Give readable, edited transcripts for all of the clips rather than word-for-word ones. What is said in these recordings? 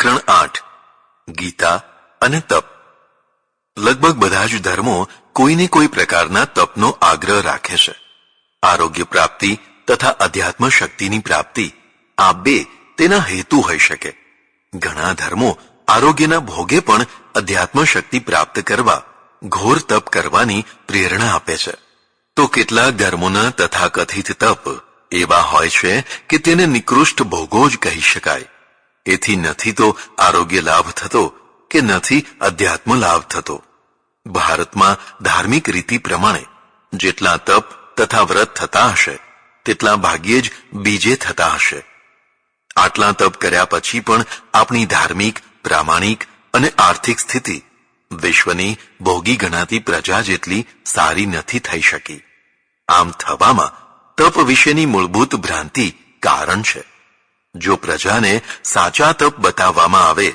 પ્રકરણ 8 ગીતા અને તપ. લગભગ બધા જ ધર્મો કોઈને કોઈ પ્રકારના તપનો આગ્રહ રાખે છે. આરોગ્ય પ્રાપ્તિ તથા અધ્યાત્મ શક્તિની પ્રાપ્તિ, આ બે તેના હેતુ હોઈ શકે. ઘણા ધર્મો આરોગ્યના ભોગે પણ અધ્યાત્મ શક્તિ પ્રાપ્ત કરવા ઘોર તપ કરવાની પ્રેરણા આપે છે. તો કેટલાક ધર્મોના તથાકથિત તપ એવા હોય છે કે તેને નિકૃષ્ટ ભોગો જ કહી શકાય. એથી નથી તો આરોગ્ય લાભ થતો કે નથી અધ્યાત્મ લાભ થતો. ભારતમાં ધાર્મિક રીતિ પ્રમાણે જેટલા તપ તથા વ્રત થતા હશે તેટલા ભાગ્યે જ બીજે થતા હશે. આટલા તપ કર્યા પછી પણ આપણી ધાર્મિક, પ્રામાણિક અને આર્થિક સ્થિતિ વિશ્વની ભોગી ગણાતી પ્રજા જેટલી સારી નથી થઈ શકી. આમ થવામાં તપ વિશેની મૂળભૂત ભ્રાંતિ કારણ છે. જો પ્રજાને સાચા તપ બતાવવામાં આવે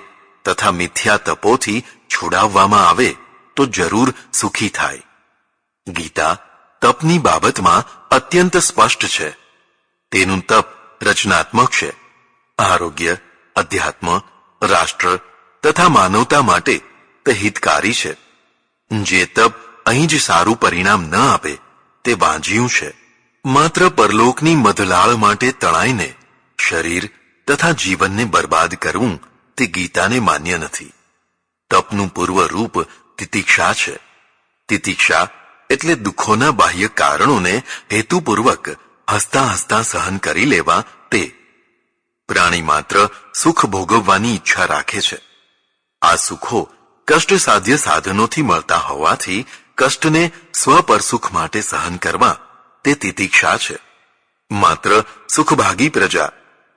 તથા મિથ્યા તપોથી છોડાવવામાં આવે તો જરૂર સુખી થાય. ગીતા તપની બાબતમાં અત્યંત સ્પષ્ટ છે. તેનું તપ રચનાત્મક છે. આરોગ્ય, અધ્યાત્મ, રાષ્ટ્ર તથા માનવતા માટે તે હિતકારી છે. જે તપ અહીં જ સારું પરિણામ ન આપે તે વાંજિયું છે. માત્ર પરલોકની મધલાળ માટે તણાઈને શરીર તથા જીવનને બરબાદ કરવું તે ગીતાને માન્ય નથી. તપનું પૂર્વ રૂપ તિતિક્ષા છે. તિતિક્ષા એટલે દુઃખોના બાહ્ય કારણોને હેતુપૂર્વક હસતા હસતા સહન કરી લેવા તે. પ્રાણી માત્ર સુખ ભોગવવાની ઈચ્છા રાખે છે. આ સુખો કષ્ટ સાધ્ય સાધનોથી મળતા હોવાથી કષ્ટને સ્વપરસુખ માટે સહન કરવા તે તિતિક્ષા છે. માત્ર સુખભાગી પ્રજા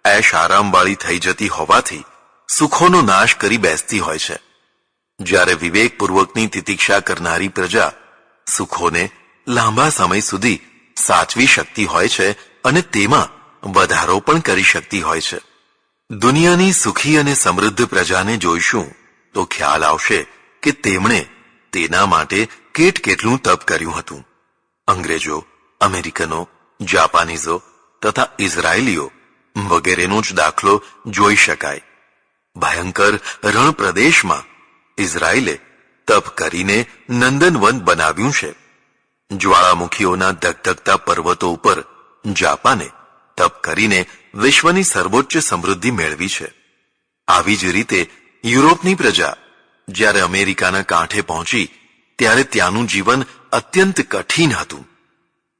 એશ આરામવાળી થઈ જતી હોવાથી સુખોનો નાશ કરી બેસતી હોય છે. જ્યારે વિવેકપૂર્વકની તિતિક્ષા કરનારી પ્રજા સુખોને લાંબા સમય સુધી સાચવી શકતી હોય છે અને તેમાં વધારો પણ કરી શકતી હોય છે. દુનિયાની સુખી અને સમૃદ્ધ પ્રજાને જોઈશું તો ખ્યાલ આવશે કે તેમણે તેના માટે કેટલું તપ કર્યું હતું. અંગ્રેજો, અમેરિકનો, જાપાનીઝો તથા ઇઝરાયેલીઓ વગેરેનો જ દાખલો જોઈ શકાય. ભયંકર રણ પ્રદેશમાં ઇઝરાયેલે તપ કરીને નંદનવન બનાવ્યું છે. જ્વાળામુખીઓના ધગધગતા પર્વતો ઉપર જાપાને તપ કરીને વિશ્વની સર્વોચ્ચ સમૃદ્ધિ મેળવી છે. આવી જ રીતે યુરોપની પ્રજા જ્યારે અમેરિકાના કાંઠે પહોંચી ત્યારે ત્યાંનું જીવન અત્યંત કઠિન હતું.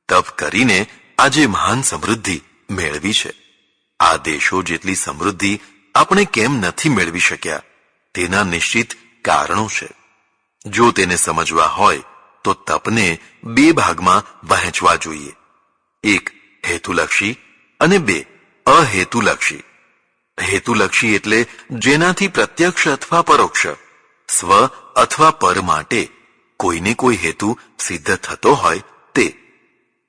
તપ કરીને આજે મહાન સમૃદ્ધિ મેળવી છે. આ દેશો જેટલી સમૃદ્ધિ આપણે કેમ નથી મેળવી શક્યા તેના નિશ્ચિત કારણો છે. જો તેને સમજવા હોય તો તપને બે ભાગમાં વહેંચવા જોઈએ. એક હેતુલક્ષી અને બે અહેતુલક્ષી. હેતુલક્ષી એટલે જેનાથી પ્રત્યક્ષ અથવા પરોક્ષ, સ્વ અથવા પર માટે કોઈને કોઈ હેતુ સિદ્ધ થતો હોય તે.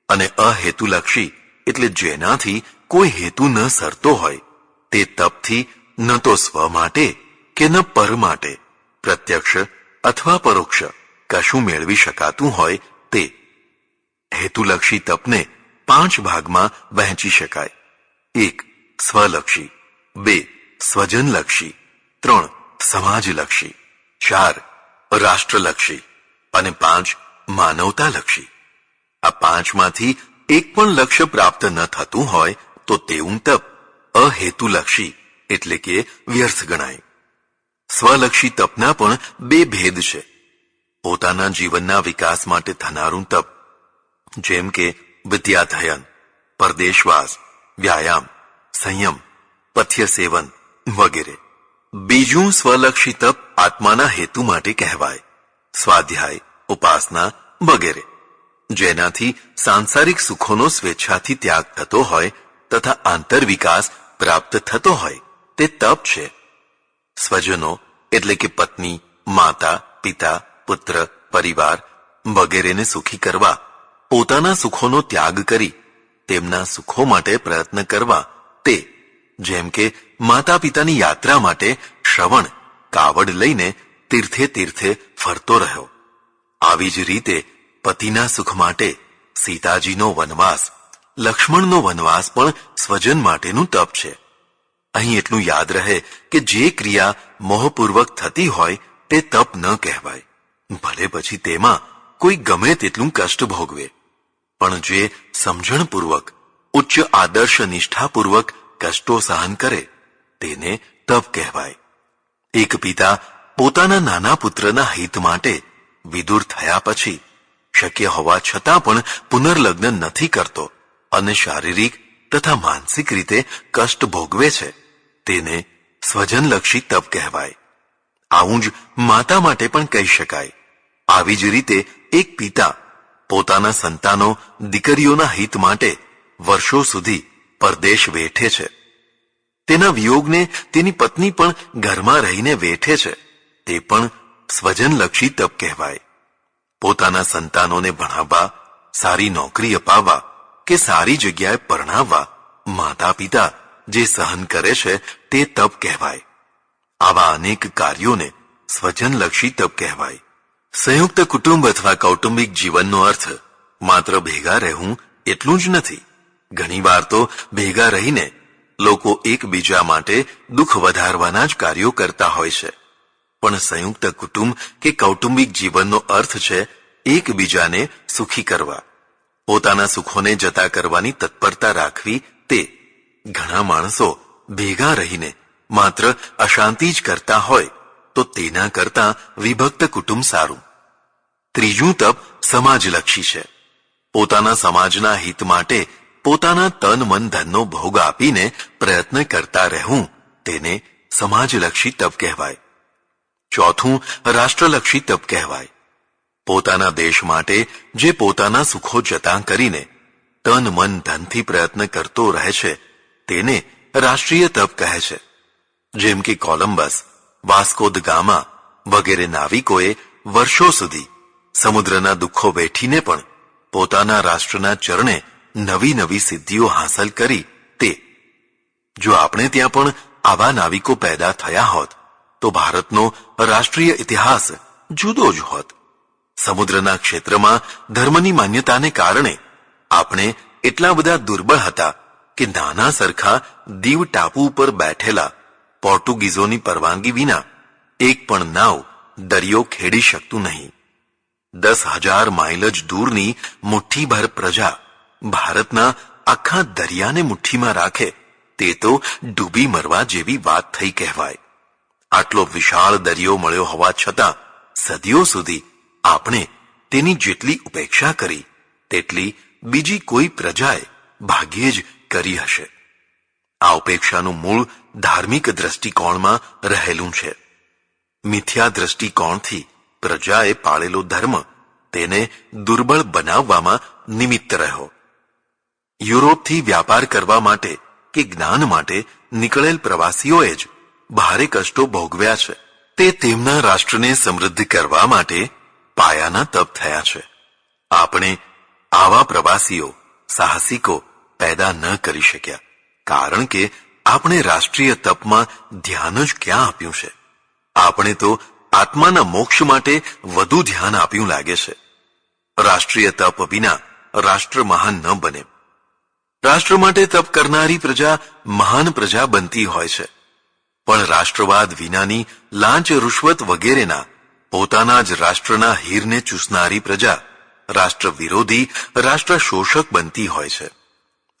અને અહેતુલક્ષી એટલે જેનાથી કોઈ હેતુ ન સરતો હોય તે તપથી ન તો સ્વ માટે કે ન પર માટે પ્રત્યક્ષ અથવા પરોક્ષ કશું મેળવી શકાતું હોય તે. હેતુલક્ષી તપને 5 ભાગમાં વહેંચી શકાય. 1 સ્વલક્ષી, 2 સ્વજનલક્ષી, 3 સમાજલક્ષી, 4 રાષ્ટ્રલક્ષી અને 5 માનવતાલક્ષી. આ 5માંથી એક પણ લક્ષ્ય પ્રાપ્ત ન થતું હોય તો તેવું તપ અહેતુલક્ષી એટલે કે વ્યર્થ ગણાય. સ્વલક્ષી તપના પણ 2 ભેદ છે. પોતાના જીવનના વિકાસ માટે થનારું તપ, જેમ કે વિદ્યાધયન, પરદેશવાસ, વ્યાયામ, સંયમ, પથ્ય સેવન વગેરે. બીજું સ્વલક્ષી તપ આત્માના હેતુ માટે કહેવાય, સ્વાધ્યાય, ઉપાસના વગેરે, જેનાથી સાંસારિક સુખોનો સ્વેચ્છાથી ત્યાગ થતો હોય તથા આંતરવિકાસ પ્રાપ્ત થતો હોય તે તપ છે. સ્વજનો એટલે કે પત્ની, માતા, પિતા, પુત્ર, પરિવાર વગેરેને સુખી કરવા પોતાના સુખોનો ત્યાગ કરી તેમના સુખો માટે પ્રયત્ન કરવા તે. જેમ કે માતા પિતાની યાત્રા માટે શ્રવણ કાવડ લઈને તીર્થે તીર્થે ફરતો રહ્યો. આવી જ રીતે પતિના સુખ માટે સીતાજીનો વનવાસ, લક્ષ્મણનો વનવાસ પણ સ્વજન માટેનું તપ છે. અહીં એટલું યાદ રહે કે જે ક્રિયા મોહપૂર્વક થતી હોય તે તપ ન કહેવાય, ભલે પછી તેમાં કોઈ ગમે તેટલું કષ્ટ ભોગવે, પણ જે સમજણપૂર્વક ઉચ્ચ આદર્શ નિષ્ઠાપૂર્વક કષ્ટો સહન કરે તેને તપ કહેવાય. એક પિતા પોતાના નાના પુત્રના હિત માટે વિદુર થયા પછી શક્ય હોવા છતાં પણ પુનર્લગ્ન નથી કરતો અને શારીરિક તથા માનસિક રીતે કષ્ટ ભોગવે છે તેને સ્વજનલક્ષી તપ કહેવાય. આવું જ માતા માટે પણ કહી શકાય. આવી જ રીતે એક પિતા પોતાના સંતાનો દીકરીઓના હિત માટે વર્ષો સુધી પરદેશ વેઠે છે. તેના વિયોગને તેની પત્ની પણ ઘરમાં રહીને વેઠે છે, તે પણ સ્વજનલક્ષી તપ કહેવાય. પોતાના સંતાનોને ભણાવવા, સારી નોકરી અપાવવા કે સારી જગ્યાએ પરણાવવા માતા પિતા જે સહન કરે છે તે તપ કહેવાય. આવા અનેક કાર્યોને સ્વજનલક્ષી તપ કહેવાય. સંયુક્ત કુટુંબ અથવા કૌટુંબિક જીવનનો અર્થ માત્ર ભેગા રહેવું એટલું જ નથી. ઘણીવાર તો ભેગા રહીને લોકો એકબીજા માટે દુઃખ વધારવાના જ કાર્યો કરતા હોય છે, પણ સંયુક્ત કુટુંબ કે કૌટુંબિક જીવનનો અર્થ છે એકબીજાને સુખી કરવા, પોતાના સુખોને જતા કરવાની તત્પરતા રાખવી. તે ઘણા માણસો ભેગા રહીને માત્ર અશાંતિ જ કરતા હોય તો તેના કરતા વિભક્ત કુટુંબ સારું. ત્રીજું તપ સમાજલક્ષી છે. પોતાના સમાજના હિત માટે પોતાના તન મન ધનનો ભોગ આપીને પ્રયત્ન કરતા રહેવું તેને સમાજલક્ષી તપ કહેવાય. ચોથું રાષ્ટ્રલક્ષી તપ કહેવાય. પોતાના દેશ માટે જે પોતાના સુખો જતા કરીને તન મન ધનથી પ્રયત્ન કરતો રહે છે તેને રાષ્ટ્રીય તપ કહે છે. જેમ કે કોલંબસ, વાસ્કો દ ગામા વગેરે નાવિકોએ વર્ષો સુધી સમુદ્રના દુઃખો વેઠીને પણ પોતાના રાષ્ટ્રના ચરણે નવી નવી સિદ્ધિઓ હાંસલ કરી. તે જો આપણે ત્યાં પણ આવા નાવિકો પેદા થયા હોત તો ભારતનો રાષ્ટ્રીય ઇતિહાસ જુદો જ હોત. સમુદ્રના ક્ષેત્રમાં ધર્મની માન્યતાને કારણે આપણે એટલા બધા દુર્બળ હતા કે નાના સરખા દીવ ટાપુ ઉપર બેઠેલા પોર્ટુગીઝોની પરવાનગી વિના એક પણ નાવ દરિયો ખેડી શકતું નહીં. 10,000 માઇલ જ દૂરની મુઠ્ઠીભર પ્રજા ભારતના આખા દરિયાને મુઠ્ઠીમાં રાખે તે તો ડૂબી મરવા જેવી વાત થઈ કહેવાય. આટલો વિશાળ દરિયો મળ્યો હોવા છતાં સદીઓ સુધી આપણે તેની જેટલી ઉપેક્ષા કરી તેટલી બીજી કોઈ પ્રજાએ ભાગ્યે જ કરી હશે. આ ઉપેક્ષાનું મૂળ ધાર્મિક દ્રષ્ટિકોણમાં રહેલું છે. મિથ્યા દ્રષ્ટિકોણથી પ્રજાએ પાળેલો ધર્મ તેને દુર્બળ બનાવવામાં નિમિત્ત રહ્યો. યુરોપથી વ્યાપાર કરવા માટે કે જ્ઞાન માટે નીકળેલ પ્રવાસીઓએ જ ભારે કષ્ટો ભોગવ્યા છે. તે તેમના રાષ્ટ્રને સમૃદ્ધ કરવા માટે પાયાના તપ થયા છે. આપણે આવા પ્રવાસીઓ, સાહસિકો પેદા ન કરી શક્યા, કારણ કે આપણે રાષ્ટ્રીય તપમાં ધ્યાન જ ક્યાં આપ્યું છે. આપણે તો આત્માના મોક્ષ માટે વધુ ધ્યાન આપ્યું લાગે છે. રાષ્ટ્રીય તપ વિના રાષ્ટ્ર મહાન ન બને. રાષ્ટ્ર માટે તપ કરનારી પ્રજા મહાન પ્રજા બનતી હોય છે, પણ રાષ્ટ્રવાદ વિનાની લાંચ રૂશ્વત વગેરેના પોતાના જ રાષ્ટ્રના હીરને ચૂસનારી પ્રજા રાષ્ટ્ર વિરોધી, રાષ્ટ્ર શોષક બનતી હોય છે.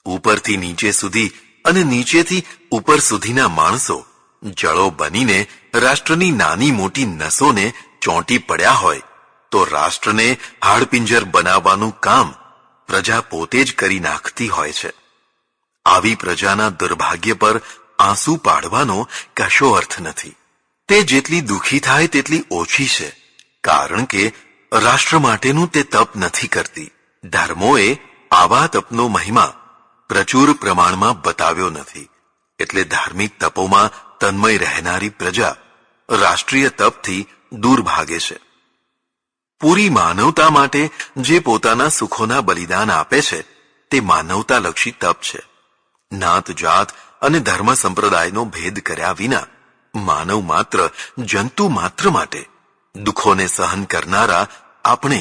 ઉપરથી નીચે સુધી અને નીચેથી ઉપર સુધીના માણસો જળો બનીને રાષ્ટ્રની નાની મોટી નસોને ચોંટી પડ્યા હોય તો રાષ્ટ્રને હાડપિંજર બનાવવાનું કામ પ્રજા પોતે જ કરી નાખતી હોય છે. આવી પ્રજાના દુર્ભાગ્ય પર આંસુ પાડવાનો કશો અર્થ નથી. તે જેટલી દુઃખી થાય તેટલી ઓછી છે, કારણ કે રાષ્ટ્ર માટેનું તે તપ નથી કરતી. ધર્મોએ આવા તપનો મહિમા પ્રચુર પ્રમાણમાં બતાવ્યો નથી, એટલે ધાર્મિક તપોમાં તન્મય રહેનારી પ્રજા રાષ્ટ્રીય તપથી દૂર ભાગે છે. પૂરી માનવતા માટે જે પોતાના સુખોના બલિદાન આપે છે તે માનવતાલક્ષી તપ છે. નાત જાત અને ધર્મ સંપ્રદાયનો ભેદ કર્યા વિના માનવ માત્ર, જંતુ માત્ર માટે દુઃખોને સહન કરનારા આપણે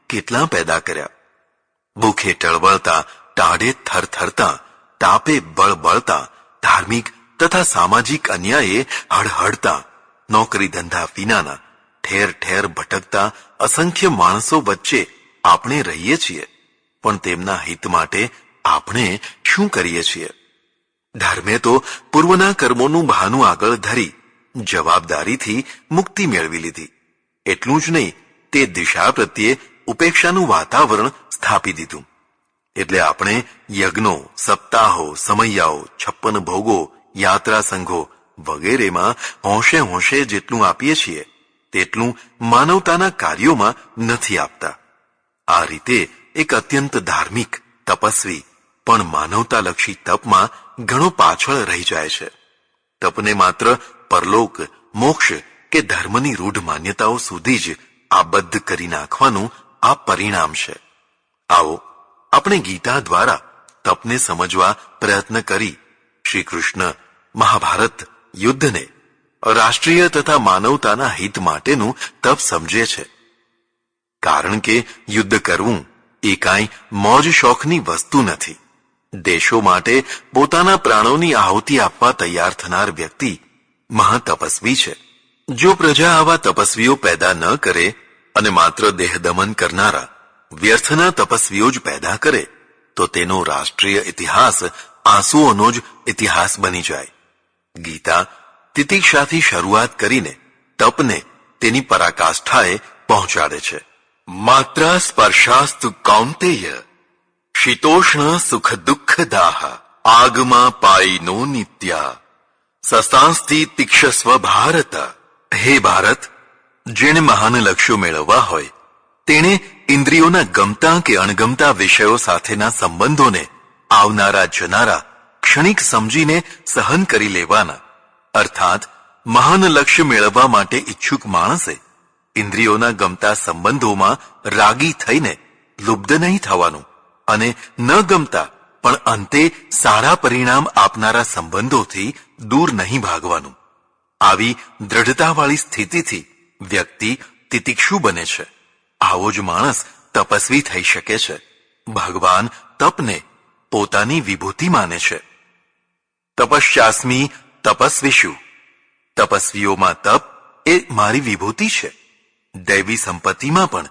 કેટલા પેદા કર્યા. ભૂખે ટળવળતા, ટાઢે થરથરતા, તાપે બળબળતા, ધાર્મિક તથા સામાજિક અન્યાયે હળહળતા, નોકરી ધંધા વિનાના ઠેર ઠેર ભટકતા અસંખ્ય માણસો વચ્ચે આપણે રહીએ છીએ, પણ તેમના હિત માટે આપણે શું કરીએ છીએ? ધર્મે તો પૂર્વના કર્મોનું બહાનું આગળ ધરી જવાબદારીથી મુક્તિ મેળવી લીધી. એટલું જ નહીં, તે દિશા પ્રત્યે ઉપેક્ષાનું વાતાવરણ સ્થાપી દીધું. એટલે આપણે યજ્ઞો, સપ્તાહો, સમૈયાઓ, 56 ભોગો, યાત્રા સંઘો વગેરેમાં હોંશે હોંશે જેટલું આપીએ છીએ તેટલું માનવતાના કાર્યોમાં નથી આપતા. આ રીતે એક અત્યંત ધાર્મિક, તપસ્વી પણ માનવતાલક્ષી તપમાં ઘણો પાછળ રહી જાય છે. તપને માત્ર પરલોક, મોક્ષ કે ધર્મની રૂઢ માન્યતાઓ સુધી જ આબદ્ધ કરી નાખવાનું આ પરિણામ છે. આવો આપણે ગીતા દ્વારા તપને સમજવા પ્રયત્ન કરી શ્રી કૃષ્ણ મહાભારત યુદ્ધને રાષ્ટ્રીય તથા માનવતાના હિત માટેનું તપ સમજે છે. કારણ કે યુદ્ધ કરવું એ કાંઈ મોજ શોખની વસ્તુ નથી. દેશો માટે પોતાના પ્રાણોની આહુતિ આપવા તૈયાર થનાર વ્યક્તિ મહાતપસ્વી છે. જો પ્રજા આવા તપસ્વીઓ પેદા ન કરે અને માત્ર દેહદમન કરનારા વ્યર્થના તપસ્વીઓ જ પેદા કરે તો તેનો રાષ્ટ્રીય ઇતિહાસ આંસુઓનો જ ઇતિહાસ બની જાય. ગીતા તિતિક્ષાથી શરૂઆત કરીને તપને તેની પરાકાષ્ઠાએ પહોંચાડે છે. માત્ર સ્પર્શાસ્તુ કૌંતેય શીતોષ્ણ સુખ દુઃખદાહ આગમાં પાયનો નિત્યા સસ્તાંસ્તિ તિક્ષસ્વ ભારત. હે ભારત, જેણે મહાન લક્ષ્યો મેળવવા હોય તેણે ઇન્દ્રિયોના ગમતા કે અણગમતા વિષયો સાથેના સંબંધોને આવનારા જનારા ક્ષણિક સમજીને સહન કરી લેવાના. અર્થાત મહાન લક્ષ્ય મેળવવા માટે ઈચ્છુક માણસે ઇન્દ્રિયોના ગમતા સંબંધોમાં રાગી થઈને લુબ્ધ નહીં થવાનું અને ન ગમતા પણ અંતે સારા પરિણામ આપનારા સંબંધોથી દૂર નહીં ભાગવાનું. આવી દ્રઢતાવાળી સ્થિતિથી વ્યક્તિ તિતિક્ષુ બને છે. આવો જ માણસ તપસ્વી થઈ શકે છે. ભગવાન તપને પોતાની વિભૂતિ માને છે. તપશ્ચાસ્મી તપસ્વીષુ, તપસ્વીઓમાં તપ એ મારી વિભૂતિ છે. દૈવી સંપત્તિમાં પણ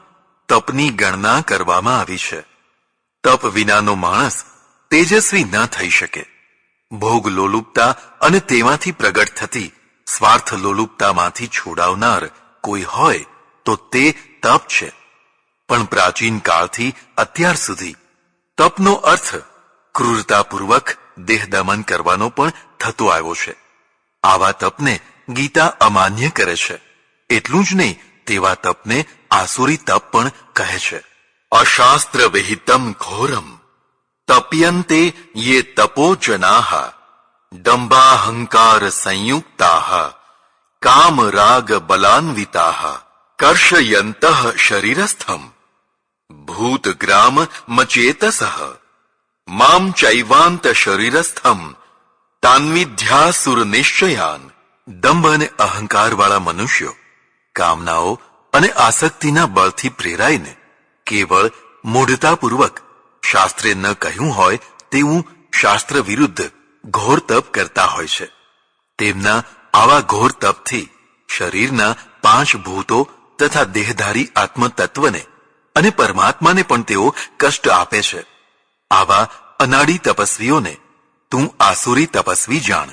તપની ગણના કરવામાં આવી છે. તપ વિનાનો માણસ તેજસ્વી ન થઈ શકે. ભોગ લોલુપતા અને તેમાંથી પ્રગટ થતી સ્વાર્થ લોલુપતામાંથી છોડાવનાર કોઈ હોય તો તે તપ છે. પણ પ્રાચીન કાળથી અત્યાર સુધી તપનો અર્થ ક્રૂરતાપૂર્વક દેહદમન કરવાનો પણ થતો આવ્યો છે. આવા તપને ગીતા અમાન્ય કરે છે. એટલું જ નહીં, તેવા તપને આસુરી તપ પણ કહે છે. અશાસ્ત્ર વિહિતમ ઘોરમ તપ્યન્તે યે તપો જનાહ દંભાહંકાર સંયુક્તાહ કામ રાગ બલાન્વિતાહ કર્ષયંતઃ શરીરસ્થમ ભૂતગ્રામ મચેતસઃ મામ ચૈવાંત શરીરસ્થમ તાન્વિધ્યાસુર નિશ્ચયાન. દંભ અને અહંકાર વાળા મનુષ્યો કામનાઓ અને આસક્તિના બળથી પ્રેરાઈને કેવળ મૂઢતાપૂર્વક શાસ્ત્રે ન કહ્યું હોય તેવું શાસ્ત્ર વિરુદ્ધ ઘોર તપ કરતા હોય છે. તેમના આવા ઘોર તપથી શરીરના 5 ભૂતો તથા દેહધારી આત્મતત્વને અને પરમાત્માને પણ તેઓ કષ્ટ આપે છે. આવા અનાડી તપસ્વીઓને તું આસુરી તપસ્વી જાણ.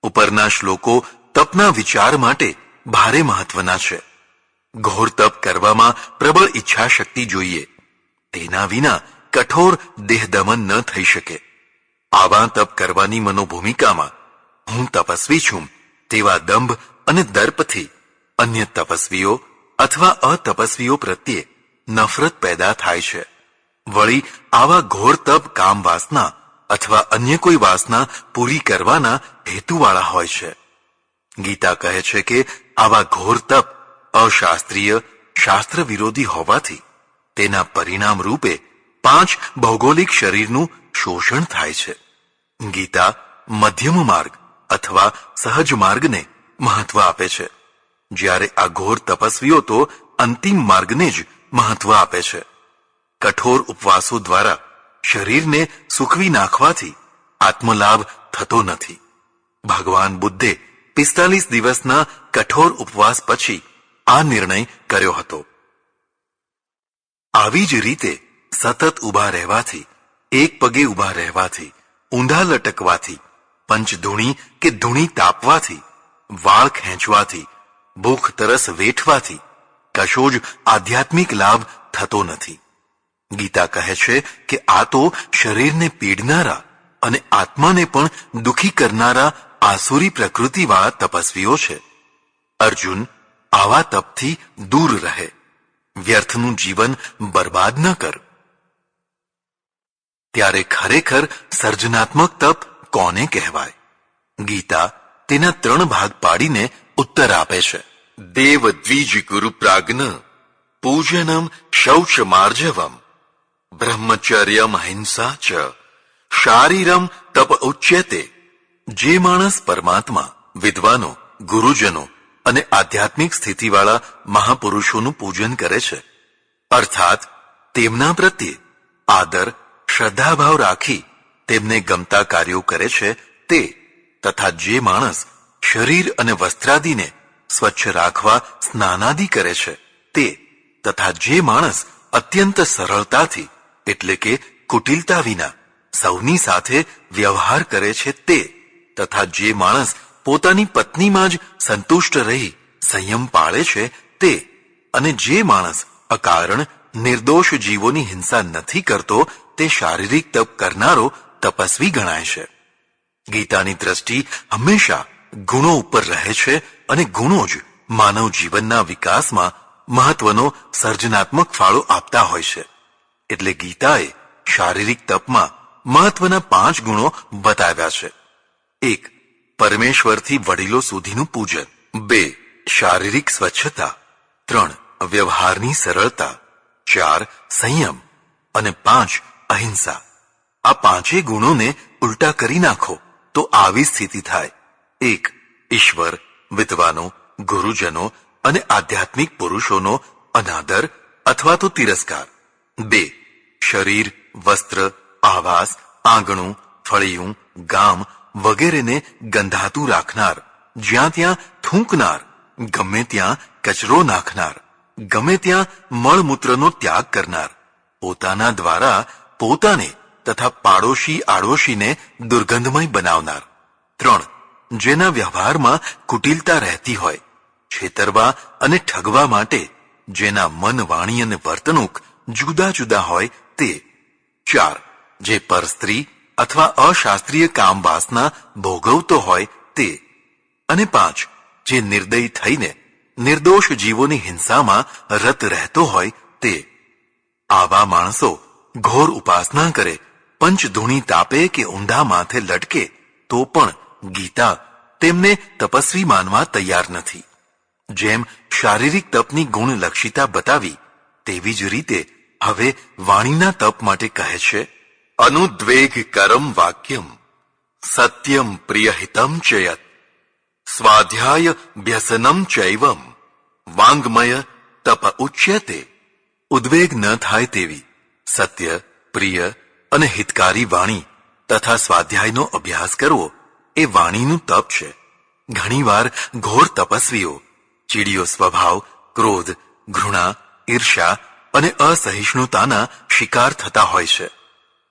ઉપરના શ્લોકો તપના વિચાર માટે ભારે મહત્વના છે. ઘોર તપ કરવામાં પ્રબળ ઈચ્છા શક્તિ જોઈએ. તેના વિના કઠોર દેહદમન ન થઈ શકે. આવા તપ કરવાની મનોભૂમિકામાં હું તપસ્વી છું તેવા દંભ અને દર્પથી અન્ય તપસ્વીઓ અથવા અતપસ્વીઓ પ્રત્યે નફરત પેદા થાય છે. વળી આવા ઘોર તપ કામ વાસના અથવા અન્ય કોઈ વાસના પૂરી કરવાના હેતુવાળા હોય છે. ગીતા કહે છે કે આવા ઘોર તપ અશાસ્ત્રીય, શાસ્ત્ર વિરોધી હોવાથી તેના પરિણામ રૂપે 5 ભૌગોલિક શરીરનું શોષણ થાય છે. ગીતા મધ્યમ માર્ગ અથવા સહજ માર્ગને મહત્વ આપે છે, જ્યારે આ ઘોર તપસ્વીઓ તો અંતિમ માર્ગને જ મહત્વ આપે છે. કઠોર ઉપવાસો દ્વારા શરીરને સૂકવી નાખવાથી આત્મલાભ થતો નથી. ભગવાન બુદ્ધે 45 દિવસના કઠોર ઉપવાસ પછી આ નિર્ણય કર્યો હતો. આવી જ રીતે સતત ઊભા રહેવાથી, એક પગે ઊભા રહેવાથી, ઊંધા લટકવાથી, પંચધૂણી કે ધૂણી તાપવાથી, વાળ ખેંચવાથી, ભૂખ તરસ વેઠવાથી કશો જ આધ્યાત્મિક લાભ થતો નથી. ગીતા કહે છે કે આ તો શરીરને પીડનારા અને આત્માને પણ દુઃખી કરનારા આસુરી પ્રકૃતિવાળા તપસ્વીઓ છે. અર્જુન, આવા તપથી દૂર રહે. વ્યર્થનું જીવન બરબાદ ન કર. ત્યારે ખરેખર સર્જનાત્મક તપ કોને કહેવાય? ગીતા તેના 3 ભાગ પાડીને ઉત્તર આપે છે. દેવ દ્વિજ ગુરુ પ્રાજ્ઞ પૂજનમ શૌચ માર્જવમ બ્રહ્મચર્યમ અહિંસા ચ શારીરમ તપ ઉચ્યતે. જે માણસ પરમાત્મા, વિદ્વાનો, ગુરુજનો અને આધ્યાત્મિક સ્થિતિવાળા મહાપુરુષોનું પૂજન કરે છે, અર્થાત તેમના પ્રત્યે આદર, શ્રદ્ધાભાવ રાખી તેમને ગમતા કાર્યો કરે છે તે, તથા જે માણસ શરીર અને વસ્ત્રાદિને સ્વચ્છ રાખવા સ્નાનાદિ કરે છે તે, તથા જે માણસ અત્યંત સરળતાથી એટલે કે કુટિલતા વિના સૌની સાથે વ્યવહાર કરે છે તે, તથા જે માણસ પોતાની પત્નીમાં જ સંતુષ્ટ રહી સંયમ પાળે છે તે, અને જે માણસ અકારણ નિર્દોષ જીવોની હિંસા નથી કરતો તે શારીરિક તપ કરનારો તપસ્વી ગણાય છે. ગીતાની દ્રષ્ટિ હંમેશા ગુણો ઉપર રહે છે અને ગુણો જ માનવ જીવનના વિકાસમાં મહત્વનો સર્જનાત્મક ફાળો આપતા હોય છે. એટલે ગીતાએ શારીરિક તપમાં મહત્વના 5 ગુણો બતાવ્યા છે. 1. પરમેશ્વરથી વડીલો સુધીનું પૂજન. 2. શારીરિક સ્વચ્છતા. 3. વ્યવહારની સરળતા. 4. સંયમ. અને 5. અહિંસા. આ 5 ગુણોને ઉલટા કરી નાખો તો આવી સ્થિતિ થાય. 1. ઈશ્વર, વિદ્વાનો, ગુરુજનો અને આધ્યાત્મિક પુરુષોનો અનાદર અથવા તો તિરસ્કાર. 2. શરીર, વસ્ત્ર, આવાસ, આંગણું, ફળિયું, ગામ વગેરેને ગંધાતું રાખનાર, જ્યાં ત્યાં થૂંકનાર, ગમે ત્યાં કચરો નાખનાર, ગમે ત્યાં મળમૂત્રનો ત્યાગ કરનાર, પોતાના દ્વારા પોતાને તથા પાડોશી આડોશીને દુર્ગંધમય બનાવનાર. 3. જેના વ્યવહારમાં કુટિલતા રહેતી હોય, છેતરવા અને ઠગવા માટે જેના મન, વાણી અને વર્તણૂક જુદા જુદા હોય તે. 4. જે પરસ્ત્રી અથવા અશાસ્ત્રીય કામ વાસના ભોગવતો હોય તે. અને 5. જે નિર્દયી થઈને નિર્દોષ જીવોની હિંસામાં રત રહેતો હોય તે. આવા માણસો ઘોર ઉપાસના કરે, પંચધૂણી તાપે કે ઊંધા માથે લટકે તો પણ ગીતા તેમને તપસ્વી માનવા તૈયાર નથી. જેમ શારીરિક તપની ગુણલક્ષિતા બતાવી તેવી જ રીતે હવે વાણીના તપ માટે કહે છે. અનુદ્વેગ કરમ વાક્યમ સત્યમ પ્રિયહિતમ ચયત સ્વાધ્યાય વ્યસનમ ચૈવમ વાંગ્મય તપ ઉચ્યતે. ઉદ્વેગ ન થાય તેવી સત્ય, પ્રિય અને હિતકારી વાણી તથા સ્વાધ્યાયનો અભ્યાસ કરવો એ વાણીનું તપ છે. ઘણીવાર ઘોર તપસ્વીઓ ચીડિયો સ્વભાવ, ક્રોધ, ઘૃણા, ઈર્ષ્યા અને અસહિષ્ણુતાના શિકાર થતા હોય છે,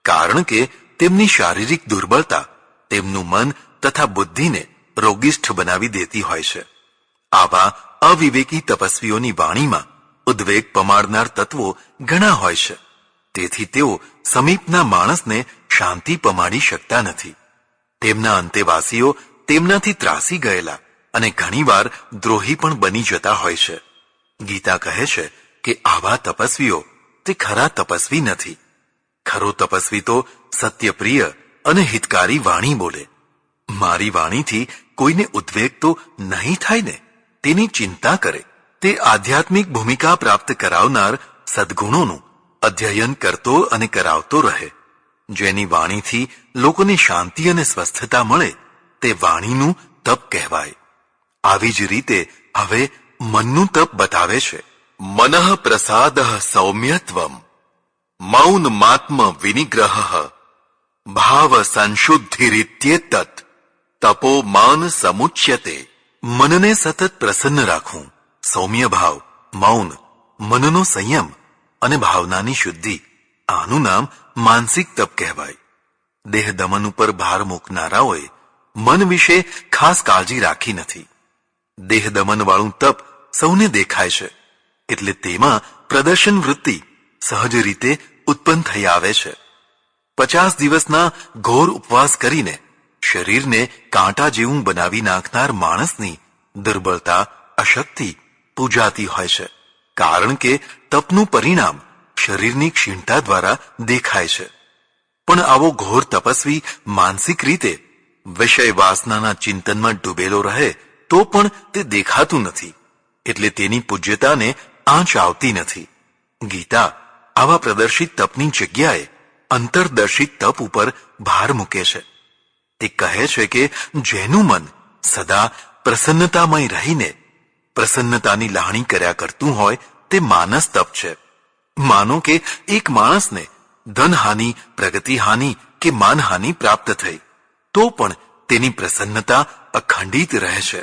કારણ કે તેમની શારીરિક દુર્બળતા તેમનું મન તથા બુદ્ધિને રોગિષ્ઠ બનાવી દેતી હોય છે. આવા અવિવેકી તપસ્વીઓની વાણીમાં ઉદ્વેગ પમાડનાર તત્વો ઘણા હોય છે. તેથી તેઓ સમીપના માણસને શાંતિ પમાડી શકતા નથી. તેમના અંતેવાસીઓ તેમનાથી ત્રાસી ગયેલા અને ઘણીવાર દ્રોહી પણ બની જતા હોય છે. ગીતા કહે છે કે આવા તપસ્વીઓ તે ખરા તપસ્વી નથી. ખરો તપસ્વી તો સત્યપ્રિય અને હિતકારી વાણી બોલે. મારી વાણીથી કોઈને ઉદ્વેગ તો નહીં થાય ને, તેની ચિંતા કરે. તે આધ્યાત્મિક ભૂમિકા પ્રાપ્ત કરાવનાર સદ્ગુણોનું અધ્યયન કરતો અને કરાવતો રહે. જેની વાણીથી લોકોને શાંતિ અને સ્વસ્થતા મળે તે વાણીનું તપ કહેવાય. આવી જ રીતે હવે મનનું તપ બતાવે છે. મનઃ પ્રસાદ સૌમ્યત્વમ મૌન માત્મ વિનિગ્રહ ભાવ સંશુદ્ધિરિત્યેતત તપો માન સમુચ્યતે. મનને સતત પ્રસન્ન રાખવું, સૌમ્ય ભાવ, મૌન, મનનો સંયમ અને ભાવનાની શુદ્ધિ, આનું નામ માનસિક તપ કહેવાય. દેહ દમન ઉપર ભાર મૂકનારાઓએ મન વિશે ખાસ કાળજી રાખી નથી. દેહ દમન વાળું તપ સૌને દેખાય છે, એટલે તેમાં પ્રદર્શન વૃત્તિ સહજ રીતે ઉત્પન્ન થઈ આવે છે. 50 દિવસના ઘોર ઉપવાસ કરીને શરીરને કાંટા જેવું બનાવી નાખનાર માણસની દુર્બળતા, અશક્તિ પૂજાતી હોય છે, કારણ કે તપનું પરિણામ શરીરની ક્ષીણતા દ્વારા દેખાય છે. પણ આવો ઘોર તપસ્વી માનસિક રીતે વિષય વાસનાના ચિંતનમાં ડૂબેલો રહે તો પણ તે દેખાતું નથી, એટલે તેની પૂજ્યતાને આંચ આવતી નથી. ગીતા આવા પ્રદર્શિત તપની જગ્યાએ અંતરદર્શિત તપ ઉપર ભાર મૂકે છે. તે કહે છે કે જેનું મન સદા પ્રસન્નતામય રહીને પ્રસન્નતાની લાહણી કર્યા કરતું હોય તે માનસ તપ છે. માનો કે એક માણસને ધનહાનિ, પ્રગતિહાનિ કે માનહાનિ પ્રાપ્ત થઈ તો પણ તેની પ્રસન્નતા અખંડિત રહે છે,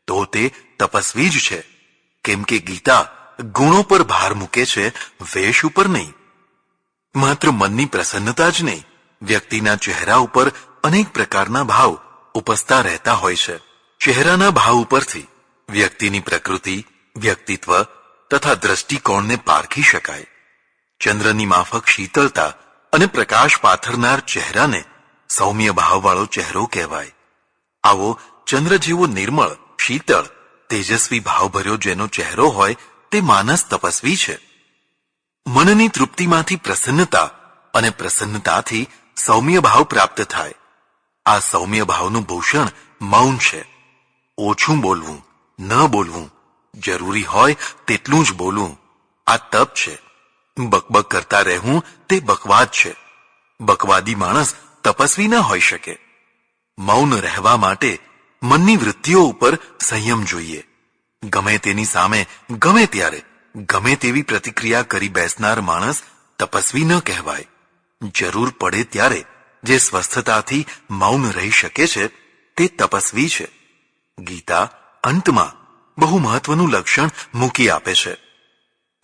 તો તે તપસ્વી જ છે. કેમ કે ગીતા ગુણો પર ભાર મૂકે છે, વેશ ઉપર નહીં. માત્ર મનની પ્રસન્નતા જ નહીં, વ્યક્તિના ચહેરા ઉપર અનેક પ્રકારના ભાવ ઉપસતા રહેતા હોય છે. ચહેરાના ભાવ ઉપરથી વ્યક્તિની પ્રકૃતિ, વ્યક્તિત્વ તથા દ્રષ્ટિકોણને પારખી શકાય. ચંદ્રની માફક શીતળતા અને પ્રકાશ પાથરનાર ચહેરાને સૌમ્ય ભાવવાળો ચહેરો કહેવાય. આવો ચંદ્ર જેવો નિર્મળ, શીતળ, તેજસ્વી ભાવભર્યો જેનો ચહેરો હોય તે માનસ તપસ્વી છે. મનની તૃપ્તિમાંથી પ્રસન્નતા અને પ્રસન્નતાથી સૌમ્ય ભાવ પ્રાપ્ત થાય. આ સૌમ્ય ભાવનું ભૂષણ મૌન છે. ઓછું બોલવું, ન બોલવું, જરૂરી હોય તેટલું જ બોલવું, આ તપ છે. બકબક કરતા રહેવું તે બકવાદ છે. બકવાદી માણસ તપસ્વી ન હોઈ શકે. મૌન રહેવા માટે મનની વૃત્તિઓ ઉપર સંયમ જોઈએ. ગમે તેની સામે ગમે ત્યારે ગમે તેવી પ્રતિક્રિયા કરી બેસનાર માણસ તપસ્વી ન કહેવાય. જરૂર પડે ત્યારે જે સ્વસ્થતાથી મૌન રહી શકે છે તે તપસ્વી છે. ગીતા અંતમાં બહુ મહત્વનું લક્ષણ મૂકી આપે છે.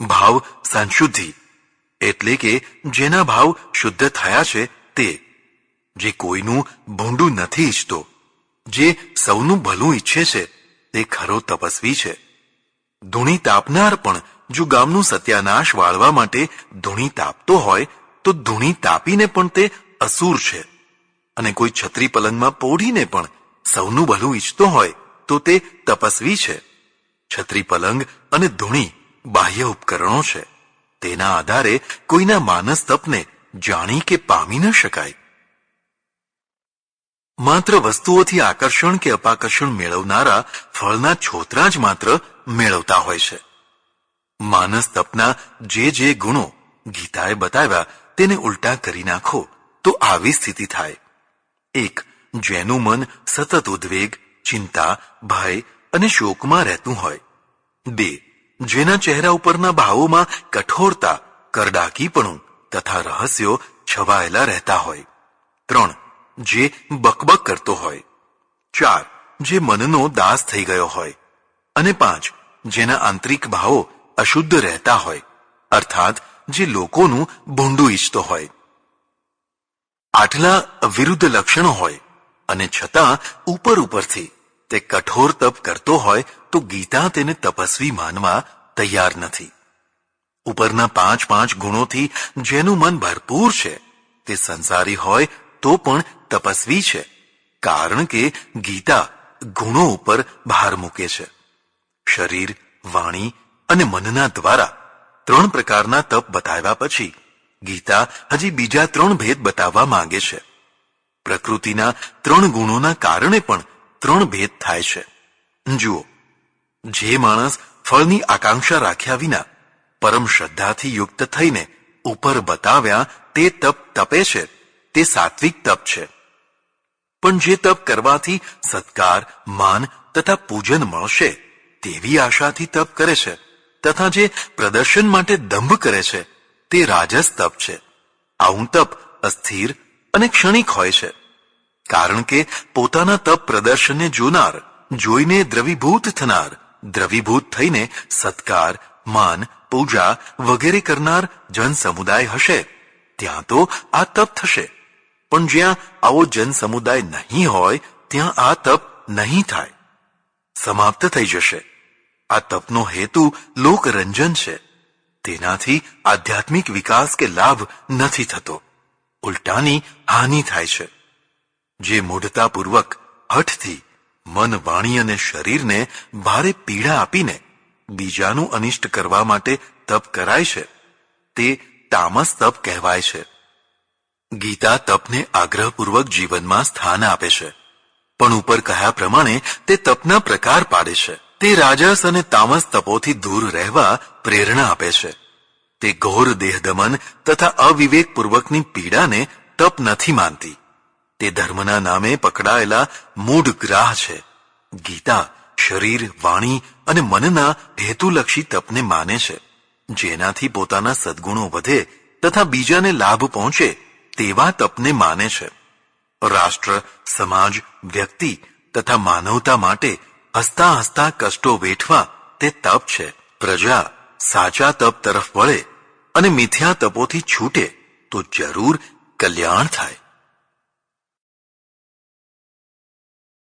ભાવ સંશુદ્ધિ, એટલે કે જેના ભાવ શુદ્ધ થયા છે તે, જે કોઈનું ભૂંડું નથી ઈચ્છતો, જે સૌનું ભલું ઈચ્છે છે તે ખરો તપસ્વી છે. ધૂણી તાપનાર પણ જો ગામનું સત્યાનાશ વાળવા માટે ધૂણી તાપતો હોય તો ધૂણી તાપીને પણ તે અસુર છે. અને કોઈ છત્રી પલંગમાં પોઢીને પણ સૌનું ભલું ઈચ્છતો હોય તો તે તપસ્વી છે. છત્રી પલંગ અને ધૂણી બાહ્ય ઉપકરણો છે. તેના આધારે કોઈના માનસ તપને જાણી કે પામી ન શકાય. માત્ર વસ્તુઓથી આકર્ષણ કે અપાકર્ષણ મેળવનારા ફળના છોતરા જ માત્ર મેળવતા હોય છે. માનસ તપના જે ગુણો ગીતાએ બતાવ્યા તેને ઉલટા કરી નાખો તો આવી સ્થિતિ થાય. 1. જેનું મન સતત ઉદ્વેગ, ચિંતા, ભય અને શોકમાં રહેતું હોય. 2. જેના ચહેરા ઉપરના ભાવોમાં કઠોરતા, કરડાકીપણું તથા રહસ્યો છવાયેલા રહેતા હોય. 3. જે બકબક કરતો હોય. 4. જે મનનો દાસ થઈ ગયો હોય. અને 5. જેના આંતરિક ભાવો અશુદ્ધ રહેતા હોય, અર્થાત જે લોકોનું ભૂંડું ઈચ્છતો હોય. આટલા વિરુદ્ધ લક્ષણો હોય અને છતાં ઉપરથી તે કઠોર તપ કરતો હોય તો ગીતા તેને તપસ્વી માનવા તૈયાર નથી. ઉપરના 5 ગુણોથી જેનું મન ભરપૂર છે તે સંસારી હોય તો પણ તપસ્વી છે, કારણ કે ગીતા ગુણો ઉપર ભાર મૂકે છે. શરીર, વાણી અને મનના દ્વારા 3 પ્રકારના તપ બતાવ્યા પછી ગીતા હજી બીજા 3 ભેદ બતાવવા માંગે છે. પ્રકૃતિના 3 ગુણોના કારણે પણ 3 ભેદ થાય છે. જુઓ, જે માણસ ફળની આકાંક્ષા રાખ્યા વિના પરમ શ્રદ્ધાથી યુક્ત થઈને ઉપર બતાવ્યા તે તપ તપે છે તે સાત્વિક તપ છે. પણ જે તપ કરવાથી સત્કાર, માન તથા પૂજન મળશે તેવી આશાથી તપ કરે છે તથા જે પ્રદર્શન માટે દંભ કરે છે તે રાજસ તપ છે. આવું તપ અસ્થિર અને ક્ષણિક હોય છે. કારણ કે પોતાના તપ પ્રદર્શનને જોનાર, જોઈને દ્રવીભૂત થનાર, દ્રવીભૂત થઈને સત્કાર, માન, પૂજા વગેરે કરનાર જન સમુદાય હશે ત્યાં તો આ તપ થશે. પણ જ્યાં આવો જન સમુદાય નહીં હોય ત્યાં આ તપ નહીં થાય, સમાપ્ત થઈ જશે. આ તપનો હેતુ લોકરંજન છે. તેનાથી આધ્યાત્મિક વિકાસ કે લાભ નથી થતો, ઉલટાની હાનિ થાય છે. જે મૂઢતાપૂર્વક હઠથી મન, વાણી અને શરીરને ભારે પીડા આપીને બીજાનું અનિષ્ટ કરવા માટે તપ કરાય છે તે તામસ તપ કહેવાય છે. ગીતા તપને આગ્રહપૂર્વક જીવનમાં સ્થાન આપે છે, પણ ઉપર કહ્યા પ્રમાણે તે તપના પ્રકાર પાડે છે. તે રાજસ અને તામસ તપોથી દૂર રહેવા પ્રેરણા આપે છે. તે ઘોર દેહદમન તથા અવિવેકપૂર્વકની પીડાને તપ નથી માનતી. તે ધર્મના નામે પકડાયેલા મૂઢ ગ્રાહ છે. ગીતા શરીર, વાણી અને મનના હેતુલક્ષી તપને માને છે, જેનાથી પોતાના સદ્ગુણો વધે તથા બીજાને લાભ પહોંચે તેવા તપને માને છે. રાષ્ટ્ર, સમાજ, વ્યક્તિ તથા માનવતા માટે હસતા હસતા કષ્ટો વેઠવા તે તપ છે. પ્રજા સાચા તપ તરફ વળે અને મિથ્યા તપોથી છૂટે તો જરૂર કલ્યાણ થાય.